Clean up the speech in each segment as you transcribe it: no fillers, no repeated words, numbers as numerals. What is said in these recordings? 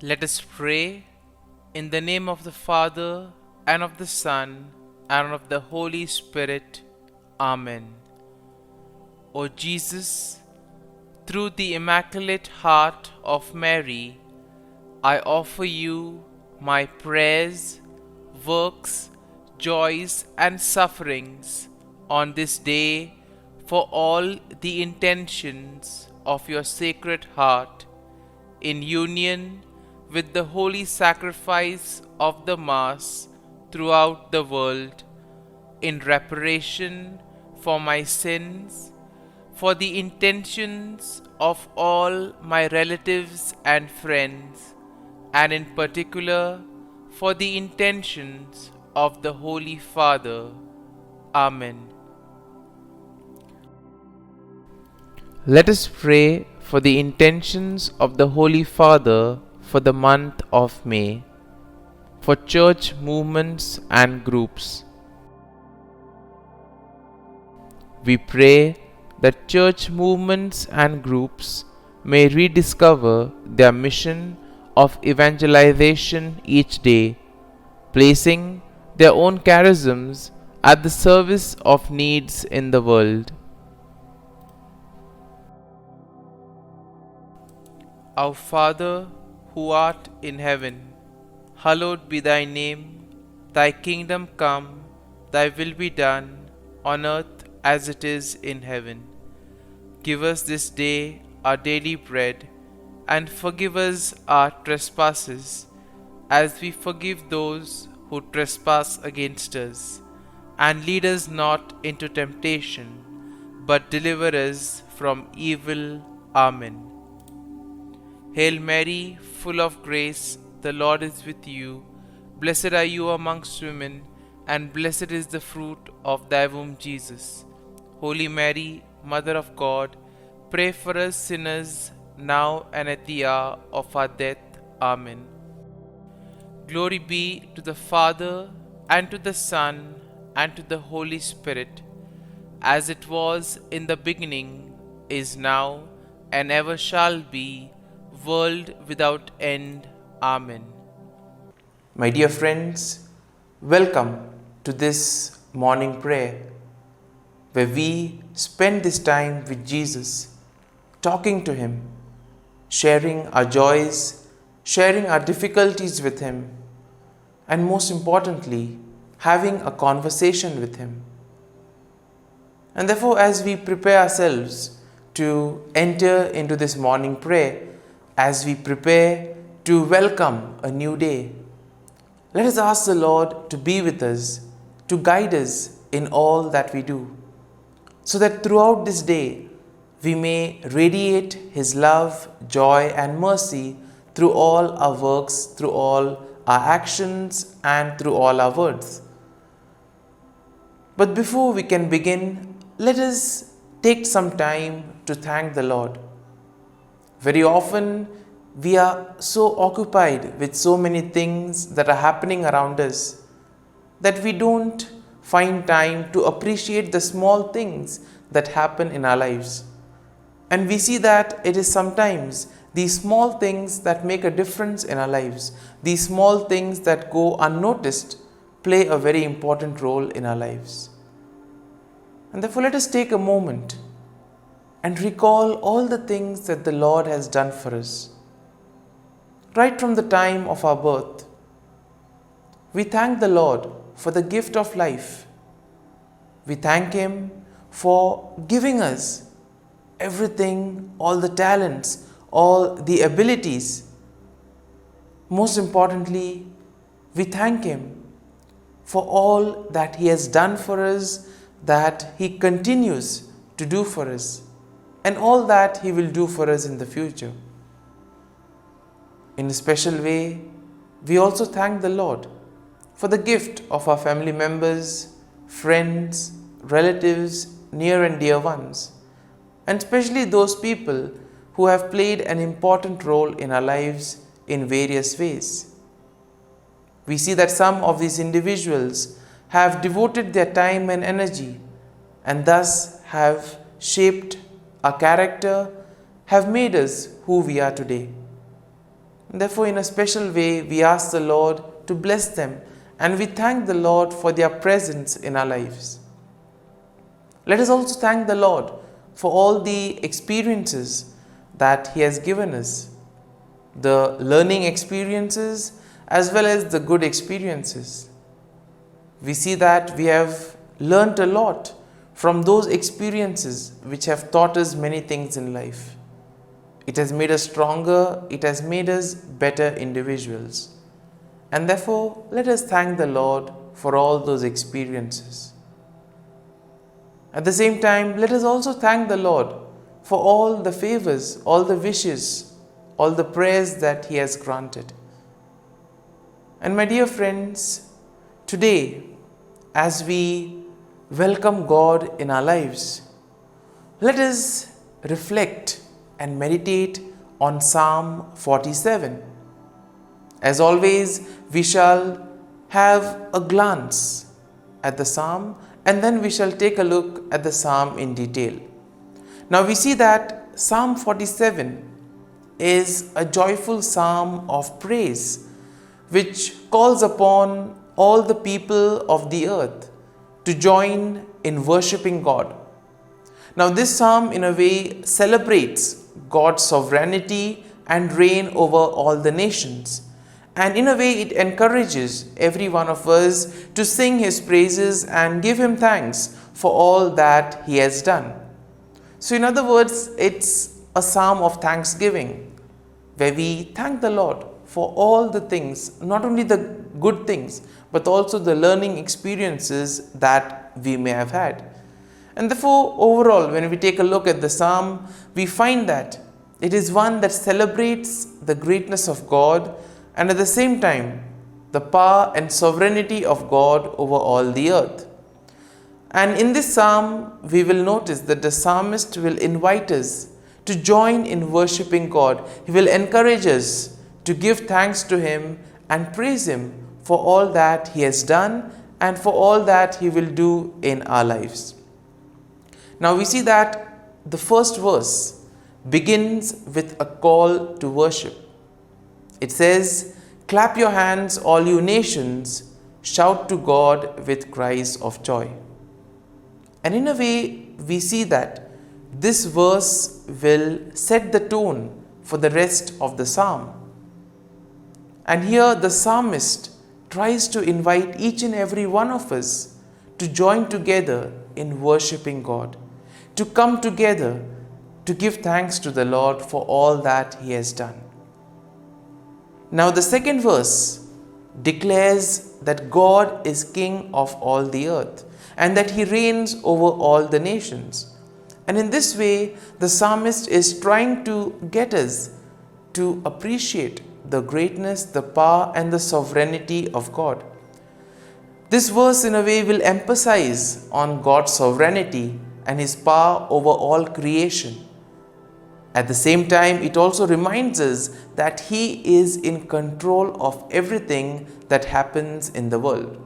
Let us pray in the name of the Father, and of the Son, and of the Holy Spirit. Amen. O Jesus, through the Immaculate Heart of Mary, I offer you my prayers, works, joys, and sufferings on this day for all the intentions of your Sacred Heart, in union with the holy sacrifice of the Mass throughout the world, in reparation for my sins, for the intentions of all my relatives and friends, and in particular for the intentions of the Holy Father. Amen. Let us pray for the intentions of the Holy Father for the month of May, for church movements and groups. We pray that church movements and groups may rediscover their mission of evangelization each day, placing their own charisms at the service of needs in the world. Our Father, who art in heaven, hallowed be thy name. Thy kingdom come, thy will be done, on earth as it is in heaven. Give us this day our daily bread, and forgive us our trespasses, as we forgive those who trespass against us. And lead us not into temptation, but deliver us from evil. Amen. Hail Mary, full of grace, the Lord is with you. Blessed are you amongst women, and blessed is the fruit of thy womb, Jesus. Holy Mary, Mother of God, pray for us sinners, now and at the hour of our death. Amen. Glory be to the Father, and to the Son, and to the Holy Spirit, as it was in the beginning, is now, and ever shall be, world without end. Amen. My dear friends, welcome to this morning prayer, where we spend this time with Jesus, talking to Him, sharing our joys, sharing our difficulties with Him, and most importantly, having a conversation with Him. And therefore, as we prepare ourselves to enter into this morning prayer, as we prepare to welcome a new day, let us ask the Lord to be with us, to guide us in all that we do, so that throughout this day we may radiate His love, joy, and mercy through all our works, through all our actions, and through all our words. But before we can begin, let us take some time to thank the Lord. Very often, we are so occupied with so many things that are happening around us that we don't find time to appreciate the small things that happen in our lives. And we see that it is sometimes these small things that make a difference in our lives, these small things that go unnoticed, play a very important role in our lives. And therefore, let us take a moment and recall all the things that the Lord has done for us. Right from the time of our birth, we thank the Lord for the gift of life. We thank Him for giving us everything, all the talents, all the abilities. Most importantly, we thank Him for all that He has done for us, that He continues to do for us, and all that He will do for us in the future. In a special way, we also thank the Lord for the gift of our family members, friends, relatives, near and dear ones, and especially those people who have played an important role in our lives in various ways. We see that some of these individuals have devoted their time and energy, and thus have shaped our character, have made us who we are today. Therefore, in a special way, we ask the Lord to bless them, and we thank the Lord for their presence in our lives. Let us also thank the Lord for all the experiences that He has given us, the learning experiences as well as the good experiences. We see that we have learnt a lot from those experiences which have taught us many things in life. It has made us stronger, it has made us better individuals. And therefore, let us thank the Lord for all those experiences. At the same time, let us also thank the Lord for all the favors, all the wishes, all the prayers that He has granted. And my dear friends, today, as we welcome God in our lives, let us reflect and meditate on Psalm 47. As always, we shall have a glance at the psalm, and then we shall take a look at the psalm in detail. Now we see that Psalm 47 is a joyful psalm of praise, which calls upon all the people of the earth to join in worshipping God. Now this psalm in a way celebrates God's sovereignty and reign over all the nations. And in a way it encourages every one of us to sing His praises and give Him thanks for all that He has done. So in other words, it's a psalm of thanksgiving, where we thank the Lord for all the things, not only the good things, but also the learning experiences that we may have had. And therefore, overall, when we take a look at the psalm, we find that it is one that celebrates the greatness of God and at the same time, the power and sovereignty of God over all the earth. And in this psalm, we will notice that the psalmist will invite us to join in worshipping God. He will encourage us to give thanks to Him and praise Him for all that He has done and for all that He will do in our lives. Now we see that the first verse begins with a call to worship. It says, "Clap your hands, all you nations, shout to God with cries of joy." And in a way, we see that this verse will set the tone for the rest of the psalm. And here the psalmist tries to invite each and every one of us to join together in worshipping God, to come together to give thanks to the Lord for all that He has done. Now the second verse declares that God is King of all the earth and that He reigns over all the nations. And in this way, the psalmist is trying to get us to appreciate the greatness, the power and the sovereignty of God. This verse in a way will emphasize on God's sovereignty and His power over all creation. At the same time, it also reminds us that He is in control of everything that happens in the world.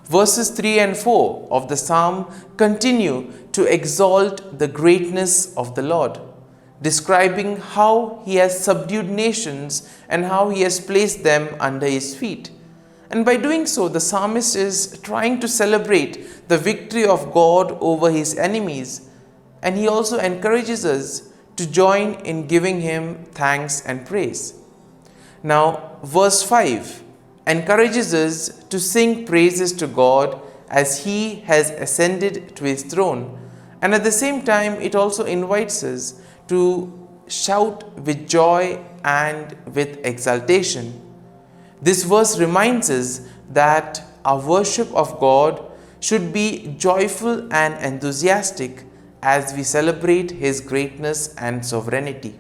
Verses 3 and 4 of the psalm continue to exalt the greatness of the Lord, describing how He has subdued nations and how He has placed them under His feet. And by doing so, the psalmist is trying to celebrate the victory of God over His enemies. And he also encourages us to join in giving Him thanks and praise. Now, verse 5 encourages us to sing praises to God as He has ascended to His throne. And at the same time, it also invites us to shout with joy and with exultation. This verse reminds us that our worship of God should be joyful and enthusiastic as we celebrate His greatness and sovereignty.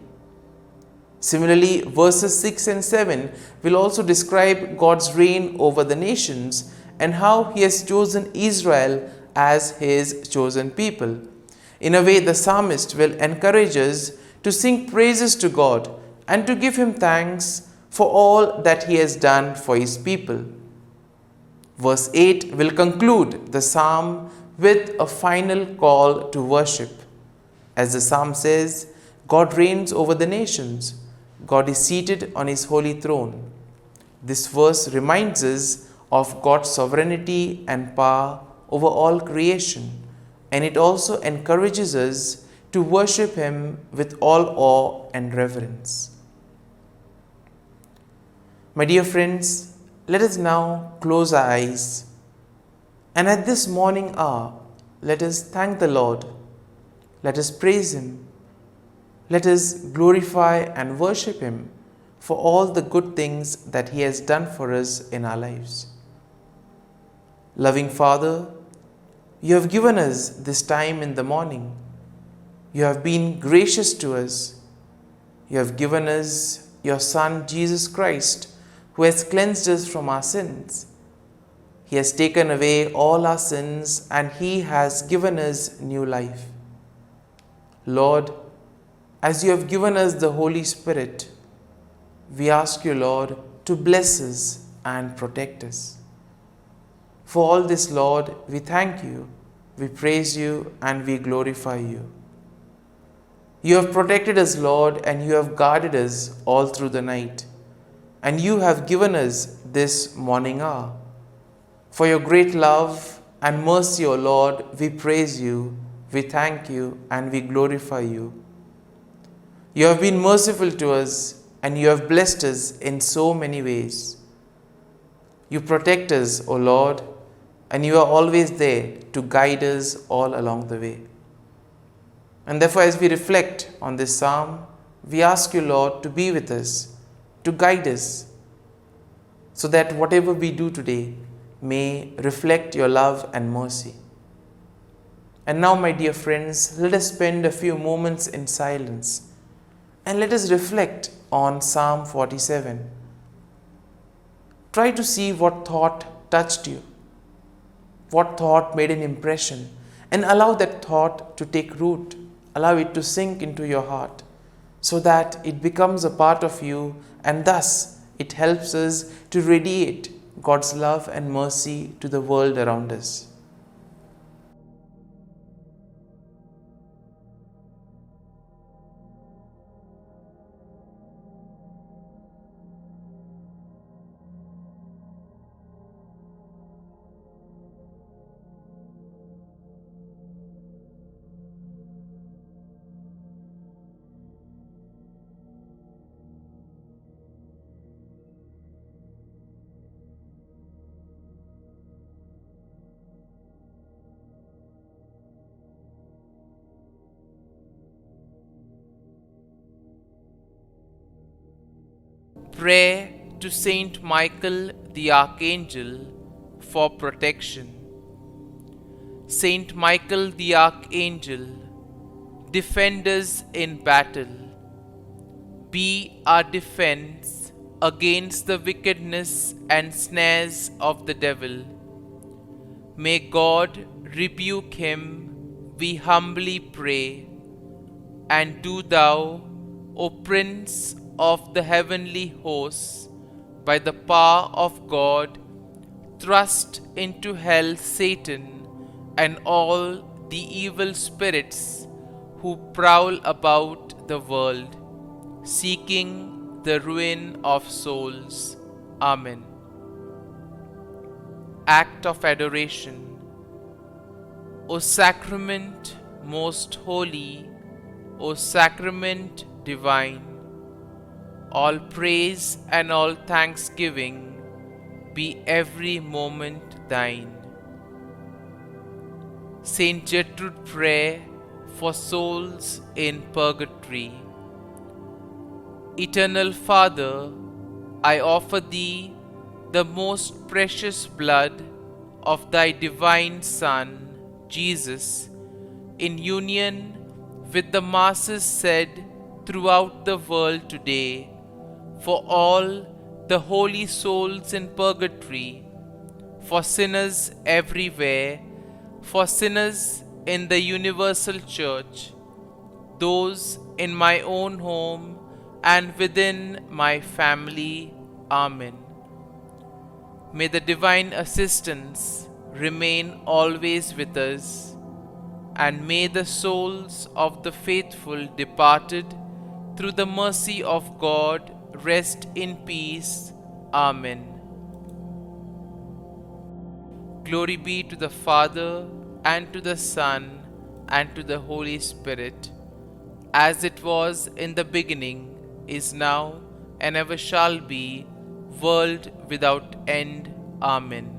Similarly, verses 6 and 7 will also describe God's reign over the nations and how He has chosen Israel as His chosen people. In a way, the psalmist will encourage us to sing praises to God and to give Him thanks for all that He has done for His people. Verse 8 will conclude the psalm with a final call to worship. As the psalm says, God reigns over the nations. God is seated on his holy throne. This verse reminds us of God's sovereignty and power over all creation, and it also encourages us to worship him with all awe and reverence. My dear friends, let us now close our eyes, and at this morning hour, let us thank the Lord. Let us praise him. Let us glorify and worship him for all the good things that he has done for us in our lives. Loving Father, you have given us this time in the morning. You have been gracious to us. You have given us your Son, Jesus Christ, who has cleansed us from our sins. He has taken away all our sins and he has given us new life. Lord, as you have given us the Holy Spirit, we ask you, Lord, to bless us and protect us. For all this, Lord, we thank you, we praise you, and we glorify you. You have protected us, Lord, and you have guarded us all through the night, and you have given us this morning hour. For your great love and mercy, O Lord, we praise you, we thank you, and we glorify you. You have been merciful to us, and you have blessed us in so many ways. You protect us, O Lord, and you are always there to guide us all along the way. And therefore, as we reflect on this psalm, we ask you, Lord, to be with us, to guide us, so that whatever we do today may reflect your love and mercy. And now, my dear friends, let us spend a few moments in silence and let us reflect on Psalm 47. Try to see what thought touched you, what thought made an impression, and allow that thought to take root. Allow it to sink into your heart so that it becomes a part of you, and thus it helps us to radiate God's love and mercy to the world around us. Prayer to Saint Michael the Archangel for protection. Saint Michael the Archangel, defend us in battle. Be our defense against the wickedness and snares of the devil. May God rebuke him, we humbly pray. And do thou, O Prince of the heavenly hosts, by the power of God, thrust into hell Satan and all the evil spirits who prowl about the world, seeking the ruin of souls. Amen. Act of Adoration. O Sacrament most holy, O Sacrament divine, all praise and all thanksgiving be every moment thine. Saint Gertrude Prayer for souls in purgatory. Eternal Father, I offer thee the most precious blood of thy divine Son, Jesus, in union with the masses said throughout the world today, for all the holy souls in purgatory, for sinners everywhere, for sinners in the universal church, those in my own home and within my family. Amen. May the divine assistance remain always with us, and may the souls of the faithful departed through the mercy of God, rest in peace. Amen. Glory be to the Father, and to the Son, and to the Holy Spirit, as it was in the beginning, is now, and ever shall be, world without end. Amen.